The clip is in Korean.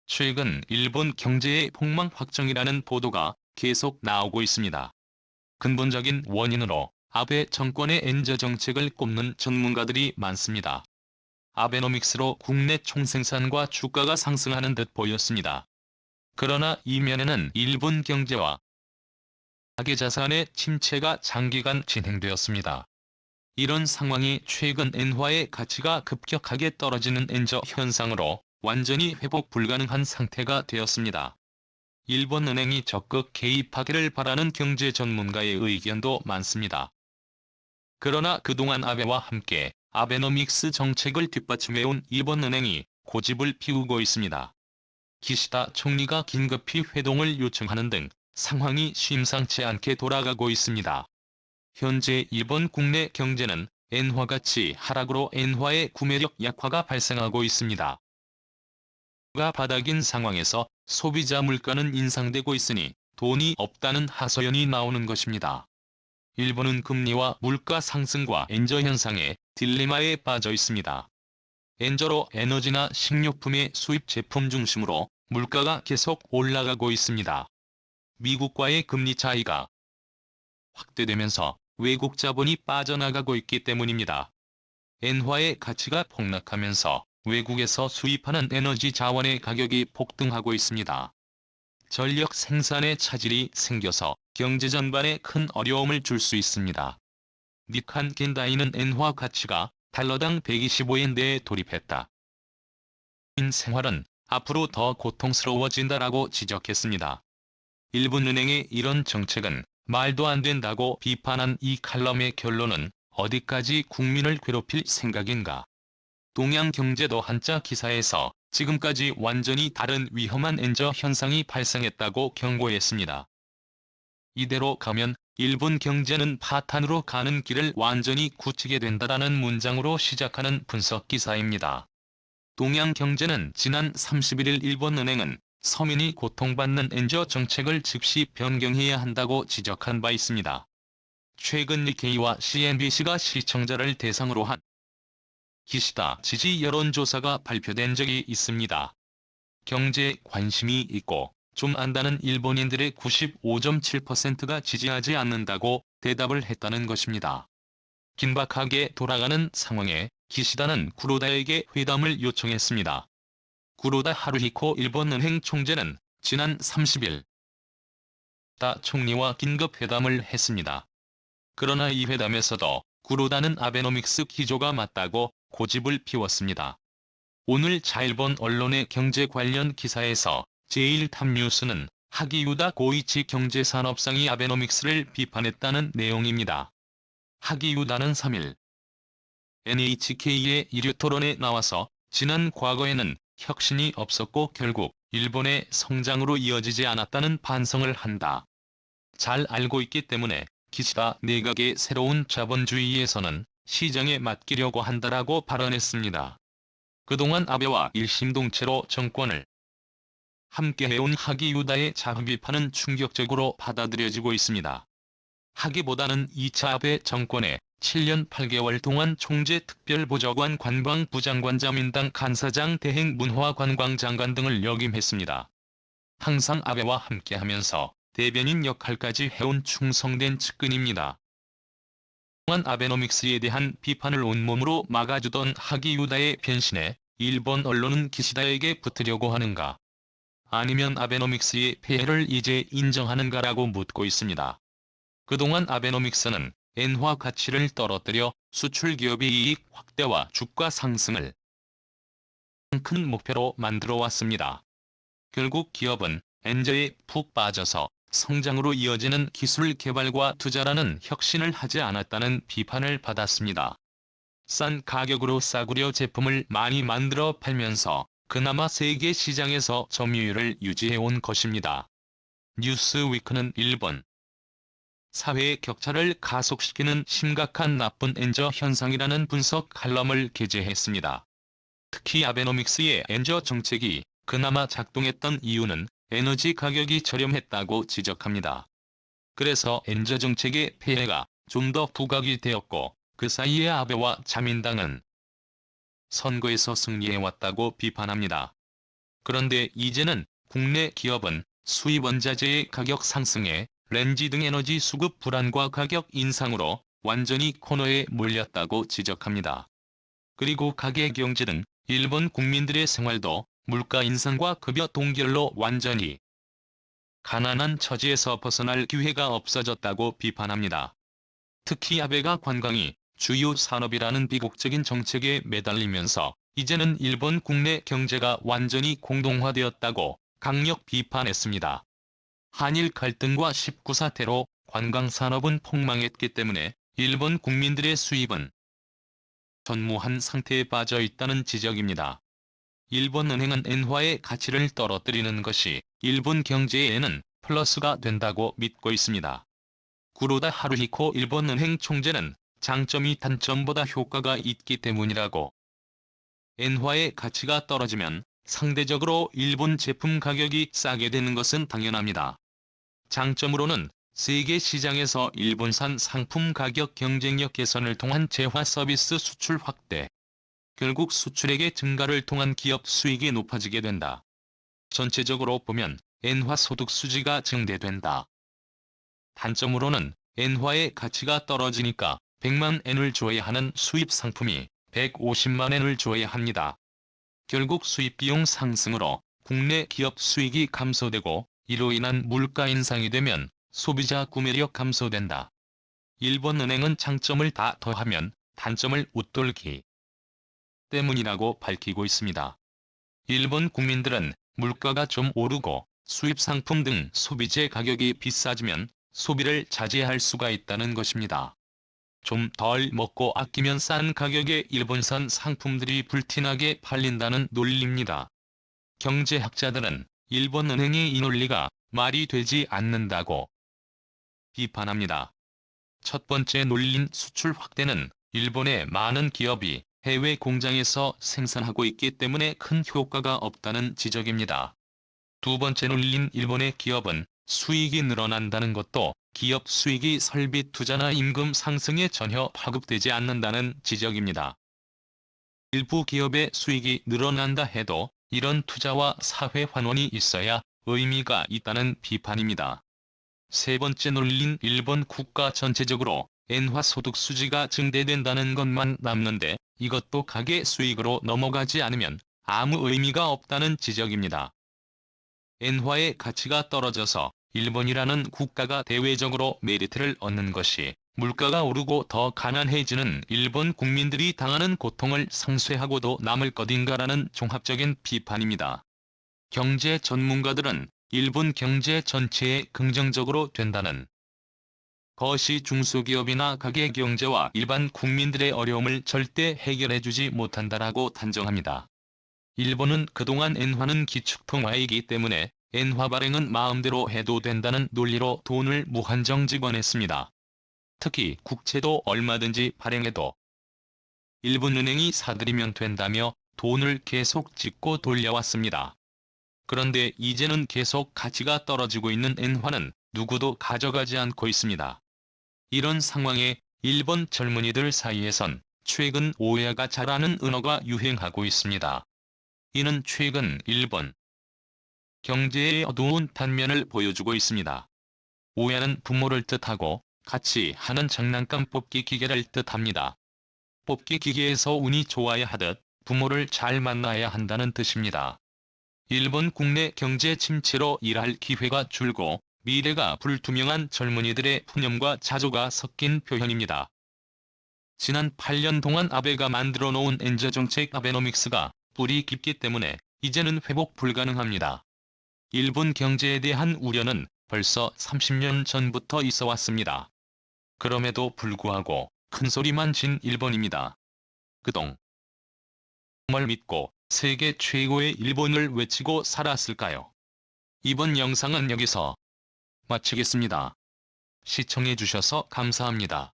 최근 일본 경제의 폭망 확정이라는 보도가 계속 나오고 있습니다. 근본적인 원인으로 아베 정권의 엔저 정책을 꼽는 전문가들이 많습니다. 아베노믹스로 국내 총생산과 주가가 상승하는 듯 보였습니다. 그러나 이면에는 일본 경제와 가계자산의 침체가 장기간 진행되었습니다. 이런 상황이 최근 엔화의 가치가 급격하게 떨어지는 엔저 현상으로 완전히 회복 불가능한 상태가 되었습니다. 일본은행이 적극 개입하기를 바라는 경제 전문가의 의견도 많습니다. 그러나 그동안 아베와 함께 아베노믹스 정책을 뒷받침해온 일본은행이 고집을 피우고 있습니다. 기시다 총리가 긴급히 회동을 요청하는 등 상황이 심상치 않게 돌아가고 있습니다. 현재 일본 국내 경제는 엔화 가치 하락으로 엔화의 구매력 약화가 발생하고 있습니다. 가 바닥인 상황에서 소비자 물가는 인상되고 있으니 돈이 없다는 하소연이 나오는 것입니다. 일본은 금리와 물가 상승과 엔저 현상의 딜레마에 빠져 있습니다. 엔저로 에너지나 식료품의 수입 제품 중심으로 물가가 계속 올라가고 있습니다. 미국과의 금리 차이가 확대되면서 외국 자본이 빠져나가고 있기 때문입니다. 엔화의 가치가 폭락하면서 외국에서 수입하는 에너지 자원의 가격이 폭등하고 있습니다. 전력 생산에 차질이 생겨서 경제 전반에 큰 어려움을 줄 수 있습니다. 니칸 겐다이는 엔화 가치가 달러당 125엔대에 돌입했다. 인 생활은 앞으로 더 고통스러워진다라고 지적했습니다. 일본은행의 이런 정책은 말도 안 된다고 비판한 이 칼럼의 결론은 어디까지 국민을 괴롭힐 생각인가? 동양경제도 한자 기사에서 지금까지 완전히 다른 위험한 엔저 현상이 발생했다고 경고했습니다. 이대로 가면 일본 경제는 파탄으로 가는 길을 완전히 굳히게 된다라는 문장으로 시작하는 분석 기사입니다. 동양경제는 지난 31일 일본은행은 서민이 고통받는 엔저 정책을 즉시 변경해야 한다고 지적한 바 있습니다. 최근 니케이와 CNBC가 시청자를 대상으로 한 기시다 지지 여론조사가 발표된 적이 있습니다. 경제에 관심이 있고 좀 안다는 일본인들의 95.7%가 지지하지 않는다고 대답을 했다는 것입니다. 긴박하게 돌아가는 상황에 기시다는 구로다에게 회담을 요청했습니다. 구로다 하루히코 일본은행 총재는 지난 30일 다 총리와 긴급 회담을 했습니다. 그러나 이 회담에서도 구로다는 아베노믹스 기조가 맞다고 고집을 피웠습니다. 오늘 자일본 언론의 경제 관련 기사에서 제1탑뉴스는 하기유다 고이치 경제산업상이 아베노믹스를 비판했다는 내용입니다. 하기유다는 3일 NHK의 일요토론에 나와서 지난 과거에는 혁신이 없었고 결국 일본의 성장으로 이어지지 않았다는 반성을 한다. 잘 알고 있기 때문에 기시다 내각의 새로운 자본주의에서는 시장에 맡기려고 한다라고 발언했습니다. 그동안 아베와 일심동체로 정권을 함께해온 하기유다의 자금 비판은 충격적으로 받아들여지고 있습니다. 하기보다는 2차 아베 정권의 7년 8개월 동안 총재 특별보좌관 관광부 장관 자민당 간사장 대행 문화관광 장관 등을 역임했습니다. 항상 아베와 함께하면서 대변인 역할까지 해온 충성된 측근입니다. 또한 아베노믹스에 대한 비판을 온몸으로 막아주던 하기유다의 변신에 일본 언론은 기시다에게 붙으려고 하는가? 아니면 아베노믹스의 폐해를 이제 인정하는가라고 묻고 있습니다. 그동안 아베노믹스는 엔화 가치를 떨어뜨려 수출 기업의 이익 확대와 주가 상승을 큰 목표로 만들어 왔습니다. 결국 기업은 엔저에 푹 빠져서 성장으로 이어지는 기술 개발과 투자라는 혁신을 하지 않았다는 비판을 받았습니다. 싼 가격으로 싸구려 제품을 많이 만들어 팔면서 그나마 세계 시장에서 점유율을 유지해온 것입니다. 뉴스위크는 일본 사회의 격차를 가속시키는 심각한 나쁜 엔저 현상이라는 분석 칼럼을 게재했습니다. 특히 아베노믹스의 엔저 정책이 그나마 작동했던 이유는 에너지 가격이 저렴했다고 지적합니다. 그래서 엔저 정책의 폐해가 좀 더 부각이 되었고 그 사이에 아베와 자민당은 선거에서 승리해왔다고 비판합니다. 그런데 이제는 국내 기업은 수입 원자재의 가격 상승에 렌지 등 에너지 수급 불안과 가격 인상으로 완전히 코너에 몰렸다고 지적합니다. 그리고 가계 경제 등 일본 국민들의 생활도 물가 인상과 급여 동결로 완전히 가난한 처지에서 벗어날 기회가 없어졌다고 비판합니다. 특히 아베가 관광이 주요 산업이라는 비극적인 정책에 매달리면서 이제는 일본 국내 경제가 완전히 공동화되었다고 강력 비판했습니다. 한일 갈등과 19 사태로 관광산업은 폭망했기 때문에 일본 국민들의 수입은 전무한 상태에 빠져 있다는 지적입니다. 일본은행은 엔화의 가치를 떨어뜨리는 것이 일본 경제에는 플러스가 된다고 믿고 있습니다. 구로다 하루히코 일본은행 총재는 장점이 단점보다 효과가 있기 때문이라고. 엔화의 가치가 떨어지면 상대적으로 일본 제품 가격이 싸게 되는 것은 당연합니다. 장점으로는 세계 시장에서 일본산 상품 가격 경쟁력 개선을 통한 재화 서비스 수출 확대, 결국 수출액의 증가를 통한 기업 수익이 높아지게 된다. 전체적으로 보면 엔화 소득 수지가 증대된다. 단점으로는 엔화의 가치가 떨어지니까 100만 엔을 줘야 하는 수입 상품이 150만 엔을 줘야 합니다. 결국 수입 비용 상승으로 국내 기업 수익이 감소되고 이로 인한 물가 인상이 되면 소비자 구매력 감소된다. 일본은행은 장점을 다 더하면 단점을 웃돌기 때문이라고 밝히고 있습니다. 일본 국민들은 물가가 좀 오르고 수입 상품 등 소비재 가격이 비싸지면 소비를 자제할 수가 있다는 것입니다. 좀 덜 먹고 아끼면 싼 가격에 일본산 상품들이 불티나게 팔린다는 논리입니다. 경제학자들은 일본은행의 이 논리가 말이 되지 않는다고 비판합니다. 첫 번째 논리인 수출 확대는 일본의 많은 기업이 해외 공장에서 생산하고 있기 때문에 큰 효과가 없다는 지적입니다. 두 번째 논리인 일본의 기업은 수익이 늘어난다는 것도 기업 수익이 설비 투자나 임금 상승에 전혀 파급되지 않는다는 지적입니다. 일부 기업의 수익이 늘어난다 해도 이런 투자와 사회 환원이 있어야 의미가 있다는 비판입니다. 세 번째 논리인 일본 국가 전체적으로 엔화 소득 수지가 증대된다는 것만 남는데 이것도 가계 수익으로 넘어가지 않으면 아무 의미가 없다는 지적입니다. 엔화의 가치가 떨어져서 일본이라는 국가가 대외적으로 메리트를 얻는 것이 물가가 오르고 더 가난해지는 일본 국민들이 당하는 고통을 상쇄하고도 남을 것인가라는 종합적인 비판입니다. 경제 전문가들은 일본 경제 전체에 긍정적으로 된다는 것이 중소기업이나 가계경제와 일반 국민들의 어려움을 절대 해결해주지 못한다라고 단정합니다. 일본은 그동안 엔화는 기축통화이기 때문에 엔화 발행은 마음대로 해도 된다는 논리로 돈을 무한정 집어냈습니다. 특히 국채도 얼마든지 발행해도 일본은행이 사들이면 된다며 돈을 계속 찍고 돌려왔습니다. 그런데 이제는 계속 가치가 떨어지고 있는 엔화는 누구도 가져가지 않고 있습니다. 이런 상황에 일본 젊은이들 사이에선 최근 오해가 잘하는 은어가 유행하고 있습니다. 이는 최근 일본 경제의 어두운 단면을 보여주고 있습니다. 오해는 부모를 뜻하고 같이 하는 장난감 뽑기 기계를 뜻합니다. 뽑기 기계에서 운이 좋아야 하듯 부모를 잘 만나야 한다는 뜻입니다. 일본 국내 경제 침체로 일할 기회가 줄고 미래가 불투명한 젊은이들의 푸념과 자조가 섞인 표현입니다. 지난 8년 동안 아베가 만들어 놓은 엔저 정책 아베노믹스가 뿌리 깊기 때문에 이제는 회복 불가능합니다. 일본 경제에 대한 우려는 벌써 30년 전부터 있어 왔습니다. 그럼에도 불구하고 큰소리만 친 일본입니다. 그동안 뭘 믿고 세계 최고의 일본을 외치고 살았을까요? 이번 영상은 여기서 마치겠습니다. 시청해주셔서 감사합니다.